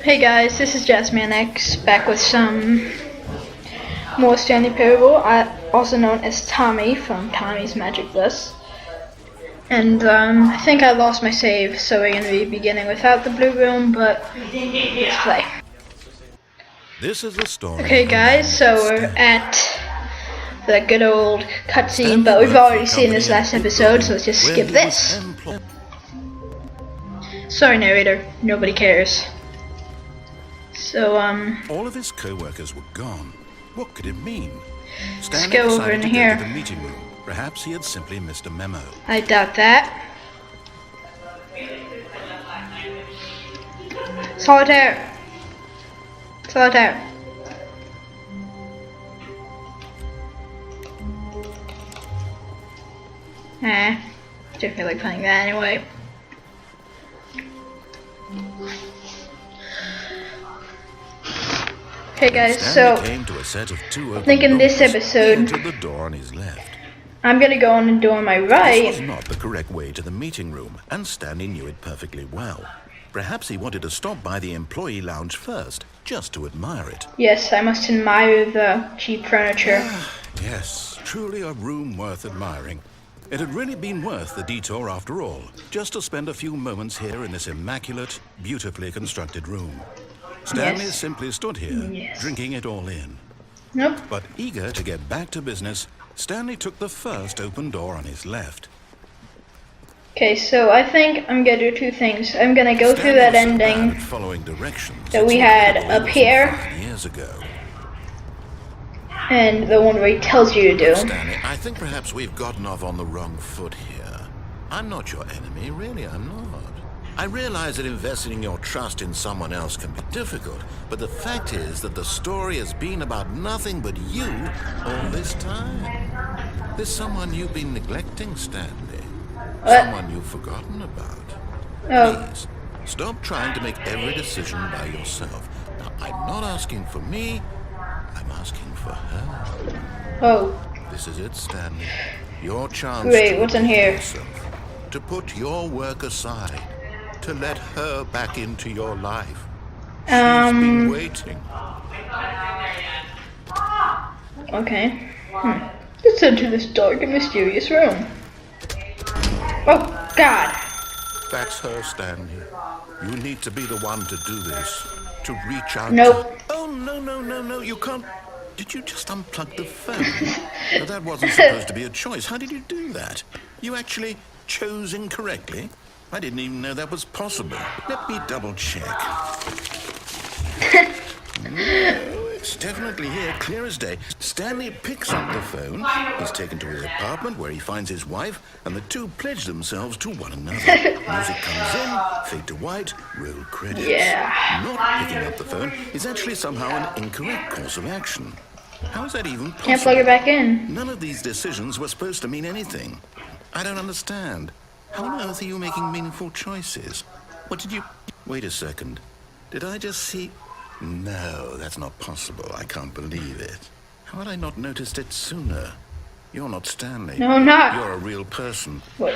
Hey guys, this is JazzmanX back with some more Stanley Parable, also known as Tommy from Tommy's Magic Bliss. And I think I lost my save, so we're going to be beginning without the blue room, but let's play. This is the story. Okay guys, so we're at the good old cutscene, but we've already seen this last episode, so let's just skip this. Sorry narrator, nobody cares. So all of his co-workers were gone. What could it mean? Let's go over in here. To the meeting room. Perhaps he had simply missed a memo. I doubt that. Solitaire. Solitaire. Don't feel like playing that anyway. Okay guys, so I think in this episode the door on his left. I'm gonna go on the door on my right. This was not the correct way to the meeting room, and Stanley knew it perfectly well. Perhaps he wanted to stop by the employee lounge first, just to admire it. Yes, I must admire the cheap furniture. Yes, truly a room worth admiring. It had really been worth the detour after all, just to spend a few moments here in this immaculate, beautifully constructed room. Stanley simply stood here, drinking it all in. Nope. But eager to get back to business, Stanley took the first open door on his left. Okay, so I think I'm gonna do two things. I'm gonna go through that ending that we had up here, years ago. and the one where he tells you to do. Stanley, I think perhaps we've gotten off on the wrong foot here. I'm not your enemy, really, I'm not. I realize that investing your trust in someone else can be difficult, but the fact is that the story has been about nothing but you all this time. There's someone you've been neglecting, Stanley. Someone you've forgotten about. Oh. Please, stop trying to make every decision by yourself. Now, I'm not asking for me, I'm asking for her. Oh. This is it, Stanley. Your chance Wait, what's in here? To put your work aside. To let her back into your life. She's been waiting. Okay. Let's enter this dark and mysterious room. Oh, God. That's her, Stanley. You need to be the one to do this. To reach out. Nope. Oh, no, you can't. Did you just unplug the phone? Now, that wasn't supposed to be a choice. How did you do that? You actually chose incorrectly? I didn't even know that was possible. Let me double check. No, it's definitely here, clear as day. Stanley picks up the phone. He's taken to his apartment where he finds his wife, and the two pledge themselves to one another. Music comes in, fade to white, roll credits. Yeah. Not picking up the phone is actually somehow an incorrect course of action. How is that even possible? Can't plug it back in. None of these decisions were supposed to mean anything. I don't understand. How on earth are you making meaningful choices? What did you... Wait a second. Did I just see... No, that's not possible. I can't believe it. How had I not noticed it sooner? You're not Stanley. No, I'm not. You're a real person. What?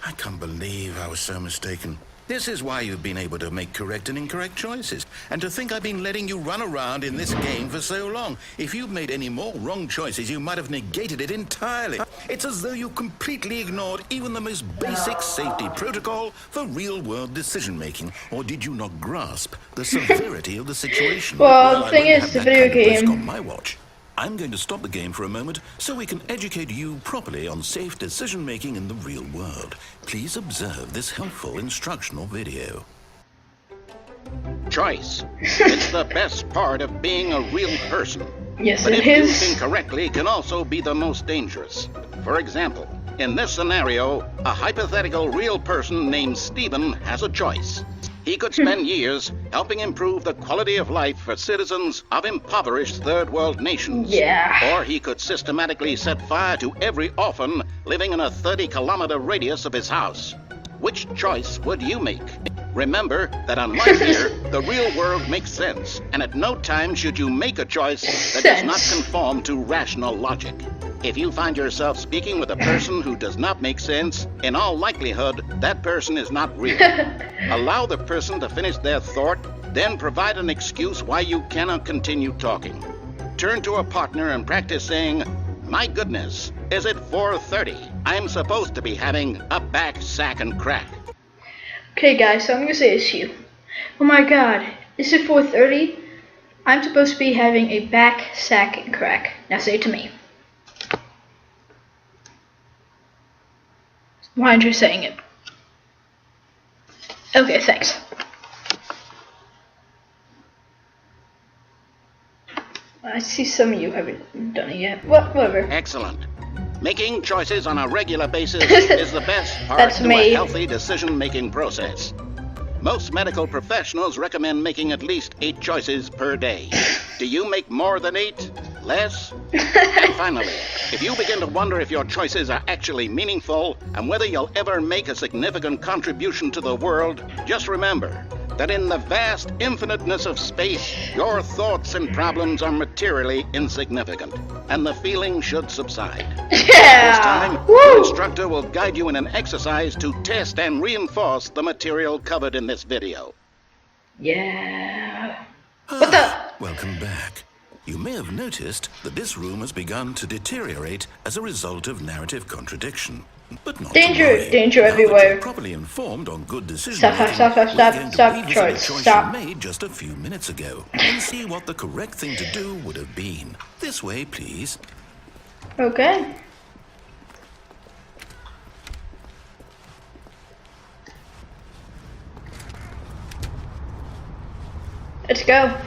I can't believe I was so mistaken. This is why you've been able to make correct and incorrect choices. And to think I've been letting you run around in this game for so long. If you'd made any more wrong choices, you might have negated it entirely. It's as though you completely ignored even the most basic safety protocol for real-world decision-making. Or did you not grasp the severity of the situation? Well, the thing is, the video game... On my watch. I'm going to stop the game for a moment so we can educate you properly on safe decision-making in the real world. Please observe this helpful instructional video. Choice. It's the best part of being a real person. Yes, but it if is. used incorrectly, can also be the most dangerous. For example, in this scenario, a hypothetical real person named Stephen has a choice. He could spend years helping improve the quality of life for citizens of impoverished third world nations. Yeah. Or he could systematically set fire to every orphan living in a 30-kilometer radius of his house. Which choice would you make? Remember that unlike here, the real world makes sense, and at no time should you make a choice that does not conform to rational logic. If you find yourself speaking with a person who does not make sense, in all likelihood, that person is not real. Allow the person to finish their thought, then provide an excuse why you cannot continue talking. Turn to a partner and practice saying, "My goodness, is it 4:30? I'm supposed to be having a back, sack, and crack." Okay guys, so I'm gonna say this to you. Oh my god, is it 4:30? I'm supposed to be having a back, sack, and crack. Now say it to me. Why aren't you saying it? Okay, thanks. I see some of you haven't done it yet. Whatever. Excellent. Making choices on a regular basis is the best part That's to me. a healthy decision-making process. Most medical professionals recommend making at least 8 choices per day. Do you make more than 8? Less? And finally, if you begin to wonder if your choices are actually meaningful and whether you'll ever make a significant contribution to the world, just remember that in the vast infiniteness of space, your thoughts and problems are materially insignificant, and the feeling should subside. This Yeah! time, the Woo! instructor will guide you in an exercise to test and reinforce the material covered in this video. Yeah. What the? Welcome back. You may have noticed that this room has begun to deteriorate as a result of narrative contradiction. But not Danger, to worry. danger Now that everywhere. you're properly informed on good decision Stop, making, stop, stop, we're stop, going to stop, revisit Charles, a choice stop. you made just a few minutes ago and see what the correct thing to do would have been. This way, please. Okay. Let's go.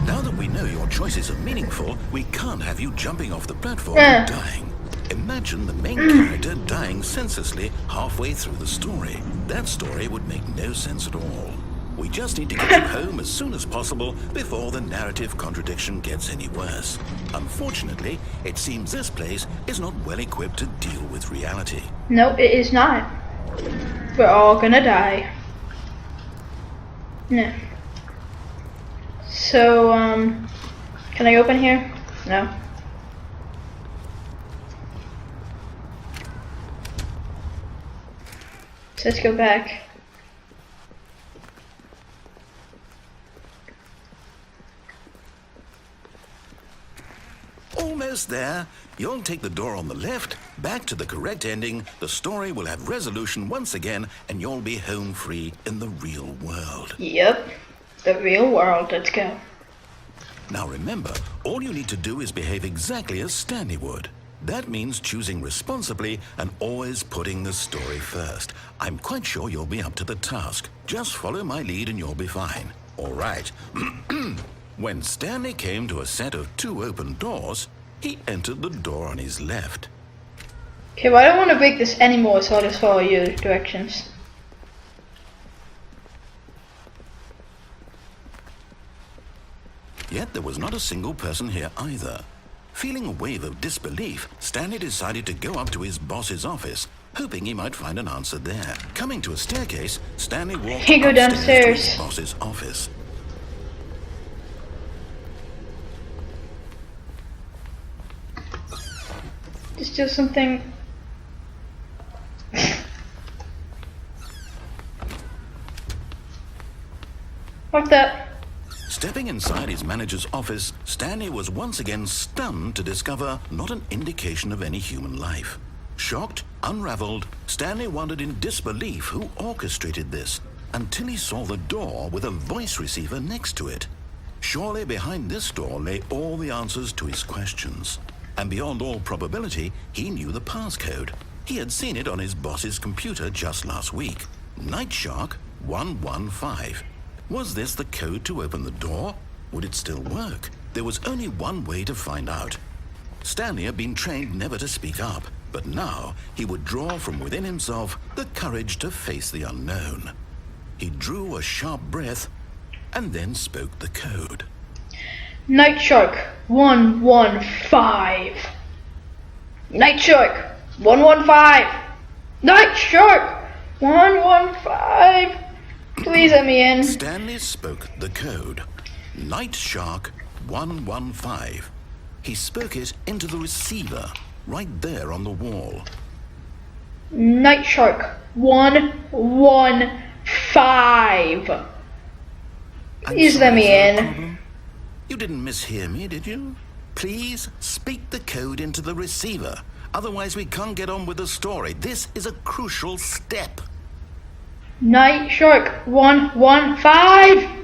Now that we know your choices are meaningful, we can't have you jumping off the platform Yeah. and dying. Imagine the main character dying senselessly halfway through the story. That story would make no sense at all. We just need to get you home as soon as possible before the narrative contradiction gets any worse. Unfortunately, it seems this place is not well equipped to deal with reality. No, it is not. We're all gonna die. No. So, can I open here? No. So let's go back. Almost there. You'll take the door on the left, back to the correct ending, the story will have resolution once again, and you'll be home free in the real world. Yep. The real world. Let's go. Now remember, all you need to do is behave exactly as Stanley would. That means choosing responsibly and always putting the story first. I'm quite sure you'll be up to the task. Just follow my lead and you'll be fine. All right. When Stanley came to a set of 2 open doors, he entered the door on his left. Okay, well, I don't want to break this anymore, so I'll just follow your directions. Yet there was not a single person here either. Feeling a wave of disbelief, Stanley decided to go up to his boss's office, hoping he might find an answer there. Coming to a staircase, Stanley walked He go upstairs downstairs. to his boss's office. Just do something. What the? Stepping inside his manager's office, Stanley was once again stunned to discover not an indication of any human life. Shocked, unraveled, Stanley wondered in disbelief who orchestrated this, until he saw the door with a voice receiver next to it. Surely behind this door lay all the answers to his questions. And beyond all probability, he knew the passcode. He had seen it on his boss's computer just last week. Nightshark 115. Was this the code to open the door? Would it still work? There was only one way to find out. Stanley had been trained never to speak up, but now he would draw from within himself the courage to face the unknown. He drew a sharp breath and then spoke the code. Nightshark 115. Nightshark 115. Nightshark 115. Please let me in. Stanley spoke the code. Night Shark 115. He spoke it into the receiver, right there on the wall. Night Shark 115. Please let me in. You didn't mishear me, did you? Please speak the code into the receiver. Otherwise, we can't get on with the story. This is a crucial step. Night Shark 115.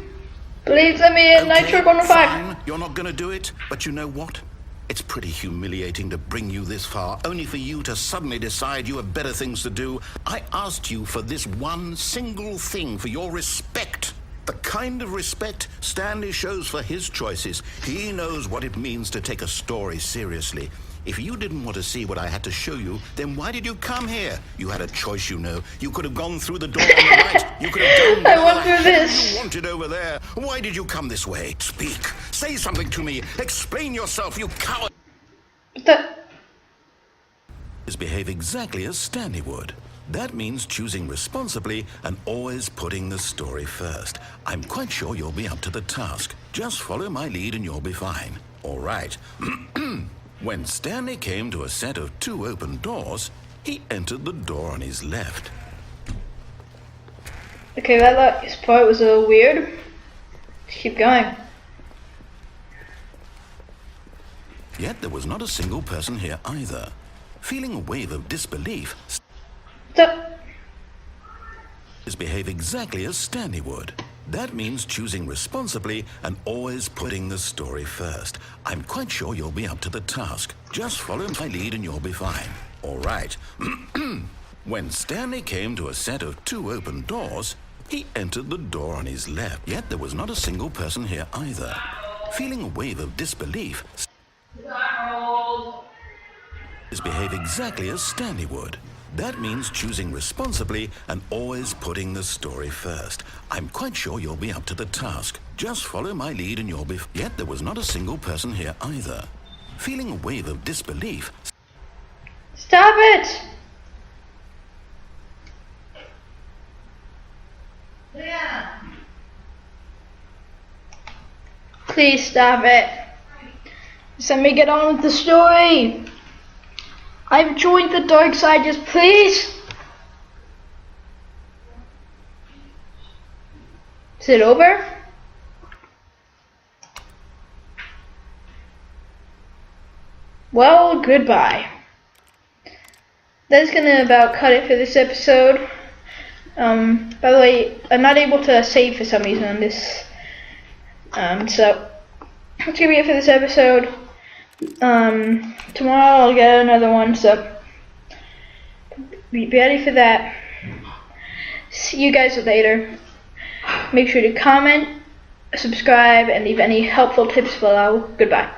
Please let me in. Okay, Night Shark 115. fine. You're not going to do it, but you know what? It's pretty humiliating to bring you this far, only for you to suddenly decide you have better things to do. I asked you for this one single thing, for your respect. The kind of respect Stanley shows for his choices. He knows what it means to take a story seriously. If you didn't want to see what I had to show you, then why did you come here? You had a choice, you know. You could have gone through the door on the right. You could have done I went through this. you wanted over there. Why did you come this way? Speak. Say something to me. Explain yourself, you coward. Behave exactly as Stanley would. That means choosing responsibly and always putting the story first. I'm quite sure you'll be up to the task. Just follow my lead and you'll be fine. All right. When Stanley came to a set of 2 open doors, he entered the door on his left. Okay, that last part was a little weird. Let's keep going. Yet there was not a single person here either. Feeling a wave of disbelief, behave exactly as Stanley would. That means choosing responsibly and always putting the story first. I'm quite sure you'll be up to the task. Just follow my lead and you'll be fine. All right. When Stanley came to a set of 2 open doors, he entered the door on his left. Yet there was not a single person here either. Feeling a wave of disbelief, behave exactly as Stanley would. That means choosing responsibly and always putting the story first. I'm quite sure you'll be up to the task. Just follow my lead and you'll be... Yet there was not a single person here either. Feeling a wave of disbelief... Stop it! Yeah. Please stop it. Just let me get on with the story. I've joined the dark side, just please. Is it over? Well, goodbye. That's gonna about cut it for this episode. By the way, I'm not able to save for some reason on this. So that's gonna be it for this episode. Tomorrow I'll get another one, so be ready for that. See you guys later. Make sure to comment, subscribe, and leave any helpful tips below. Goodbye.